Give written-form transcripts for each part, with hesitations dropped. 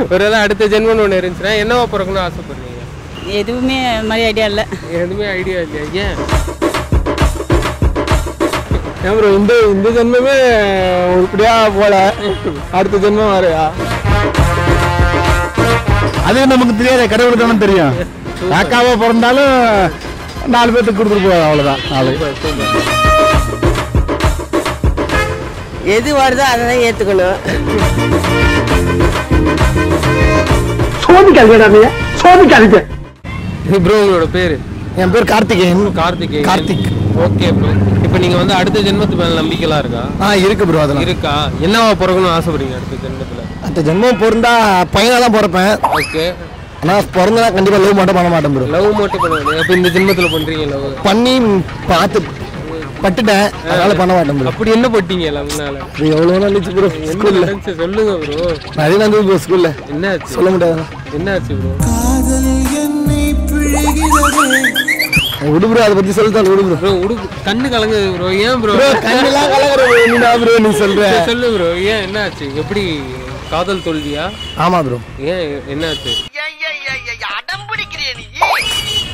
ஒருவேளை அடுத்த ஜென்மம் ஒன்று இருந்துச்சுன்னா என்னவா பிறக்கணும்னு ஆசைப்படுறீங்க? எதுவுமே மாதிரி ஐடியா இல்லை. எதுவுமே ஐடியா இல்லையா? ஏன் ப்ரோ இந்த ஜென்மமே இப்படியா போல அடுத்த ஜென்மம் வரையா அது நமக்கு தெரியாது, கடவுளுக்கு தானே தெரியும். காக்காவா பிறந்தாலும் 4 பேர்த்துக்கு கொடுத்துட்டு போவோம், அவ்வளோதான். எது வருதோ அதை தான் ஏற்றுக்கணும். சோதிக்காதீங்க, சோதிக்காதீங்க. ப்ரோ உங்களோட பேர்? என் பேர் கார்த்திகேயன். கார்த்திக். Okay bro. இப்போ நீங்கள் வந்து அடுத்த ஜென்மத்து மேலே நம்பிக்கைலாம் இருக்கா? இருக்கு ப்ரோ. அதெல்லாம் இருக்கா? என்னவா பிறக்கணும்னு ஆசைப்படுறீங்க அடுத்த ஜென்மத்தில்? அடுத்த ஜென்மம் பிறந்தா பையனாக தான் பிறப்பேன். ஓகே. ஆனால் பிறந்தா கண்டிப்பாக லவ் மட்டும் பண்ண மாட்டேன் ப்ரோ. லவ் மட்டும் பண்ணுவேன். அப்போ இந்த ஜென்மத்தில் பண்ணுறீங்க? லவ் பண்ணி பட்டுட்டேன், அதனால பண்ண மாட்டேன் ப்ரோ. அப்படி என்ன பட்டீங்க லவ்னால? எவ்வளோ நடந்துச்சு ப்ரோ ஸ்கூல்ல. சொல்லுங்க ப்ரோ. நிறைய நடந்தது ப்ரோ ஸ்கூல்ல. என்ன சொல்ல முடியாது. என்னாச்சு ப்ரோ? விடு ப்ரோ, அதை பத்தி சொல்லிட்டாரு. விடு ப்ரோ. ப்ரோ கண்ணு கலங்குது ப்ரோ. ஏன் ப்ரோ கண்ணெல்லாம் கலங்குற நீ சொல்ற? சொல்லு ப்ரோ, ஏன் என்னாச்சு? எப்படி காதல் தோல்வியா? ஆமா ப்ரோ. ஏன் என்னாச்சு?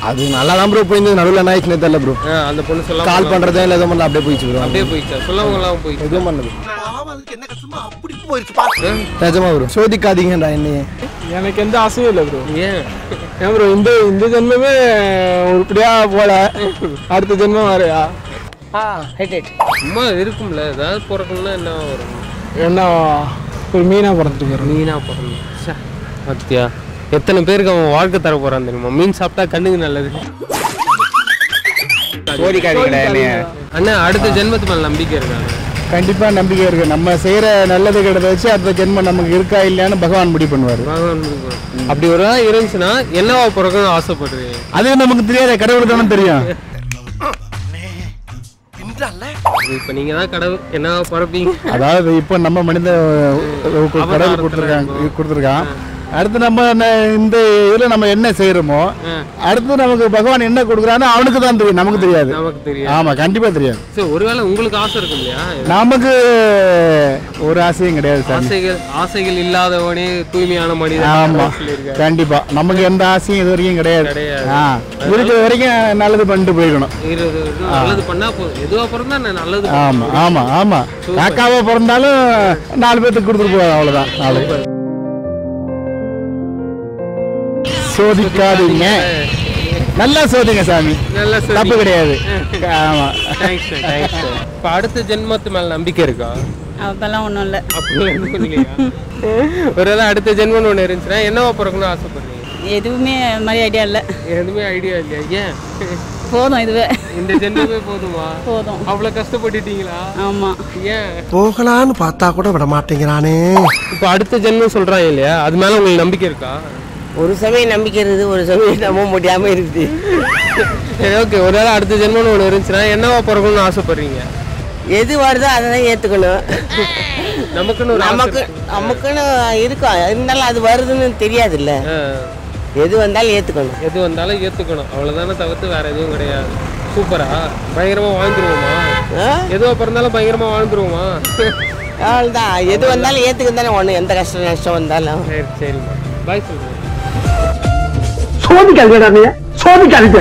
அது நல்லா தான் ப்ரோ போயிருந்தது. நடுவில் என்ன ஆயிடுச்சுன்னு தெரியல ப்ரோ. அந்த பொண்ணு சொல்ல கால் பண்றதே இல்லை, எதுவும் பண்ணல, அப்படியே போயிடுச்சு ப்ரோ. அப்படியே போயிடுச்சா? சொல்லவங்க எல்லாம் போயிடுச்சு. எதுவும் பண்ணது நிஜமா ப்ரோ. சோதிக்காதீங்கடா என்னைய. எனக்கு எந்த ஆசையும் இல்லை ப்ரோ. ஏன் ப்ரோ இந்த ஜென்மமே இப்படியா போல அடுத்த ஜென்மம் வரையா சும்மா இருக்கும்ல, ஏதாவது பிறக்கணும்னா என்ன வரும்? என்ன ஒரு மீனா பிறந்துட்டு வரும். மீனா பிறக்கணும். பத்தியா எத்தனை பேருக்கு அவன் வாழ்க்கை தர போறான் தெரியுமா? மீன் சாப்பிட்டா கண்ணுக்கு நல்லது. அண்ணா அடுத்த ஜென்மத்து மேல நம்பிக்கை இருக்காங்க? கண்டிப்பா நம்பிக்கை இருக்கு. நம்ம செய்யற நல்லது கெட்டதை வச்சு அடுத்த ஜென்மம் நமக்கு இருக்கா இல்லையான்னு பகவான் முடிவு பண்ணுவாரு. அப்படி ஒரு நாள் இருந்துச்சுன்னா என்னவா பிறக்கணும்னு ஆசைப்படுறீங்க? அது நமக்கு தெரியாது, கடவுளுக்கு தானே தெரியும். இப்ப நீங்க தான் கடவுள், என்னவா பிறப்பீங்க? அதாவது இப்ப நம்ம மனித கடவுள் கொடுத்துருக்கான். அடுத்து நம்ம இந்த இதுல நம்ம என்ன செய்யறோமோ அடுத்து நமக்கு பகவான் என்ன கொடுக்குறான்னு அவனுக்கு தான் தெரியும், நமக்கு தெரியாது. ஆமா, கண்டிப்பா தெரியாது. ஒருவேளை உங்களுக்கு ஆசை இருக்கும் இல்லையா? நமக்கு ஒரு ஆசையும் கிடையாது. ஆசைகள் இல்லாதவனே தூய்மையான மனிதன். ஆமா, கண்டிப்பா நமக்கு எந்த ஆசையும் இது வரைக்கும் கிடையாது. இருக்கிற வரைக்கும் நல்லது பண்ணிட்டு போயிடணும். நல்லது பண்ணா போதும். எதுவா பிறந்தா நல்லது. ஆமா ஆமா ஆமா. காக்காவா பிறந்தாலும் 4 பேர்த்துக்கு கொடுத்துட்டு போவோம், அவ்வளவுதான். சோதிக்காதீங்க, நல்லா சோதிங்க சாமி, தப்பு கிடையாது. ஆமா. இப்ப அடுத்த ஜென்மத்து மேல நம்பிக்கை இருக்கா? அப்பெல்லாம் ஒன்றும் இல்லை. ஒருவேளை அடுத்த ஜென்மம் ஒன்று இருந்துச்சுன்னா என்னவா பிறக்கணும்னு ஆசைப்படுறீங்க? எதுவுமே மாதிரி ஐடியா இல்லை. எதுவுமே ஐடியா இல்லையா? ஏன் போதும், இதுவே இந்த ஜென்மமே போதுமா? போதும். அவ்வளவு கஷ்டப்பட்டுட்டீங்களா? ஆமா. ஏன் போகலான்னு பார்த்தா கூட விட மாட்டேங்கிறானே. இப்ப அடுத்த ஜென்மம் சொல்றாங்க இல்லையா, அது மேல உங்களுக்கு நம்பிக்கை இருக்கா? ஒரு சமயம் நம்பிக்கை இருக்குது, ஒரு சமயம் நம்ப முடியாம இருக்குது. சரி, ஓகே. ஒருவேளை அடுத்த ஜென்மம் ஒன்று இருந்துச்சுன்னா என்னவா பிறக்கணும்னு ஆசைப்படுறீங்க? எது வருதோ அதை தான் ஏற்றுக்கணும். நமக்குன்னு இருக்கும், இருந்தாலும் அது வருதுன்னு தெரியாது இல்லை. எது வந்தாலும் ஏற்றுக்கணும். எது வந்தாலும் ஏற்றுக்கணும், அவ்வளோதானே தவிர்த்து வேற எதுவும் கிடையாது. சூப்பரா, பயங்கரமா வாழ்ந்துருவோமா? எதுவாக பிறந்தாலும் பயங்கரமா வாழ்ந்துருவோமா? அவ்வளோதான். எது வந்தாலும் ஏற்றுக்கணும் தானே ஒன்று, எந்த கஷ்டம் நஷ்டம் வந்தாலும். சரி சரிம்மா, பாய் சொல்லுங்க. சோதிக்காதீங்க, சோதிக்காதீங்க.